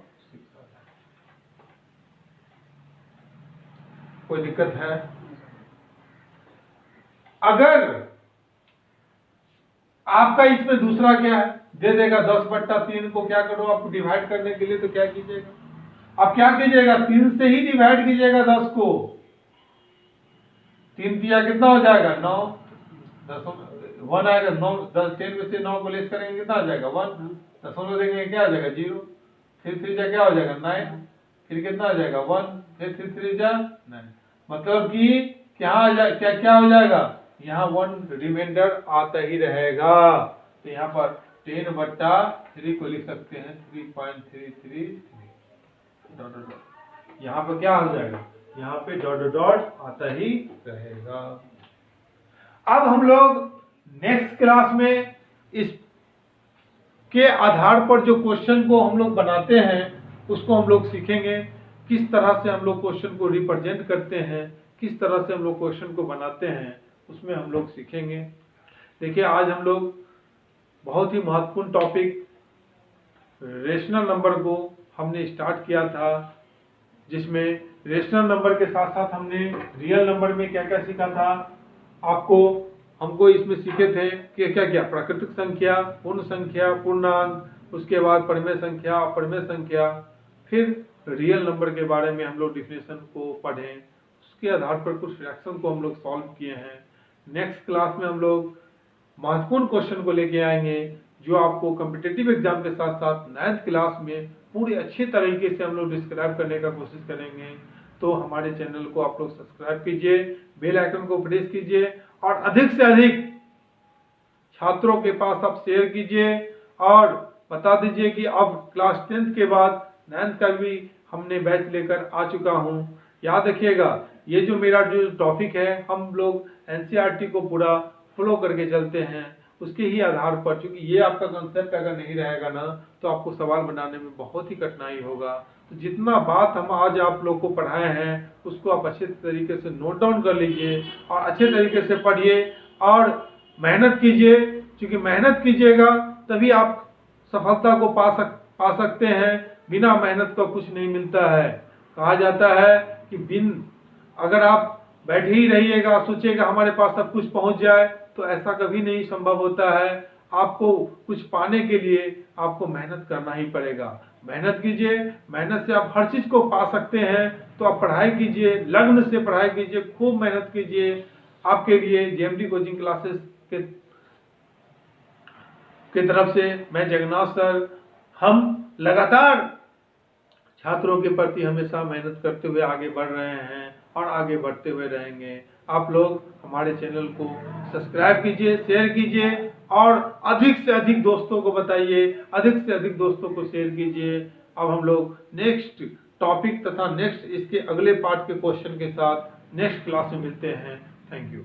B: कोई दिक्कत है? अगर आपका इसमें दूसरा क्या है, दे देगा 10/3 को क्या करो आपको डिवाइड करने के लिए, तो क्या कीजिएगा? अब क्या कीजिएगा? 3 से ही डिवाइड कीजिएगा 10 को। 3 तिया कितना हो जाएगा? 9। 1 आएगा। 9 10 में से 9 को लेस करेंगे कितना आ जाएगा? 1। दशमलव देंगे क्या आ जाएगा? 0। फिर 3 क्या हो जाएगा? 9। फिर कितना आ जाएगा? 1। फिर 3 9। मतलब कि क्या क्या हो जाएगा? यहाँ 1 रिमाइंडर आता ही रहेगा। तो यहाँ पर 10/3 को लिख सकते हैं 3.333। यहाँ पर क्या हो जाएगा? यहाँ पे डॉट डॉट आता ही रहेगा। अब हम लोग नेक्स्ट क्लास में इस के आधार पर जो क्वेश्चन को हम लोग बनाते हैं उसको हम लोग सीखेंगे। किस तरह से हम लोग क्वेश्चन को रिप्रेजेंट करते हैं, किस तरह से हम लोग क्वेश्चन को बनाते हैं, उसमें हम लोग सीखेंगे। देखिए आज हम लोग बहुत ही महत्वपूर्ण टॉपिक रेशनल नंबर को हमने स्टार्ट किया था, जिसमें रेशनल नंबर के साथ साथ हमने रियल नंबर में क्या क्या सीखा था। हमको इसमें सीखे थे कि क्या क्या प्राकृतिक संख्या, पूर्ण संख्या, पूर्णांक, उसके बाद परिमेय संख्या, अपरिमेय संख्या, फिर रियल नंबर के बारे में हम लोग डिफिनेशन को पढ़े, उसके आधार पर कुछ फ्रैक्शन को हम लोग सॉल्व किए हैं। नेक्स्ट क्लास में हम लोग महत्वपूर्ण क्वेश्चन को लेके आएंगे, जो आपको कॉम्पिटिटिव एग्जाम के साथ साथ 9th क्लास में पूरे अच्छे तरीके से हम लोग डिस्क्राइब करने का कोशिश करेंगे। तो हमारे चैनल को आप लोग सब्सक्राइब कीजिए, बेल आइकन को प्रेस कीजिए और अधिक से अधिक छात्रों के पास आप शेयर कीजिए और बता दीजिए कि अब क्लास 10th के बाद 9th का भी हमने बैच लेकर आ चुका हूं। याद रखिएगा, ये जो मेरा जो टॉपिक है, हम लोग एनसीईआरटी को पूरा फॉलो करके चलते हैं, उसके ही आधार पर, क्योंकि ये आपका कंसेप्ट अगर नहीं रहेगा ना तो आपको सवाल बनाने में बहुत ही कठिनाई होगा। तो जितना बात हम आज आप लोग को पढ़ाए हैं उसको आप अच्छे तरीके से नोट डाउन कर लीजिए और अच्छे तरीके से पढ़िए और मेहनत कीजिए, क्योंकि मेहनत कीजिएगा तभी आप सफलता को पा सकते हैं। बिना मेहनत का कुछ नहीं मिलता है। कहा जाता है कि अगर आप बैठे ही रहिएगा, सोचिएगा हमारे पास सब कुछ पहुंच जाए, तो ऐसा कभी नहीं संभव होता है। आपको कुछ पाने के लिए आपको मेहनत करना ही पड़ेगा। मेहनत कीजिए, मेहनत से आप हर चीज को पा सकते हैं। तो आप पढ़ाई कीजिए, लगन से पढ़ाई कीजिए, खूब मेहनत कीजिए। आपके लिए जेएमडी कोचिंग क्लासेस के तरफ से मैं जगन्नाथ सर, हम लगातार छात्रों के प्रति हमेशा मेहनत करते हुए आगे बढ़ रहे हैं और आगे बढ़ते हुए रहेंगे। आप लोग हमारे चैनल को सब्सक्राइब कीजिए, शेयर कीजिए और अधिक से अधिक दोस्तों को बताइए, अधिक से अधिक दोस्तों को शेयर कीजिए। अब हम लोग नेक्स्ट टॉपिक तथा नेक्स्ट इसके अगले पार्ट के क्वेश्चन के साथ नेक्स्ट क्लास में मिलते हैं। Thank you.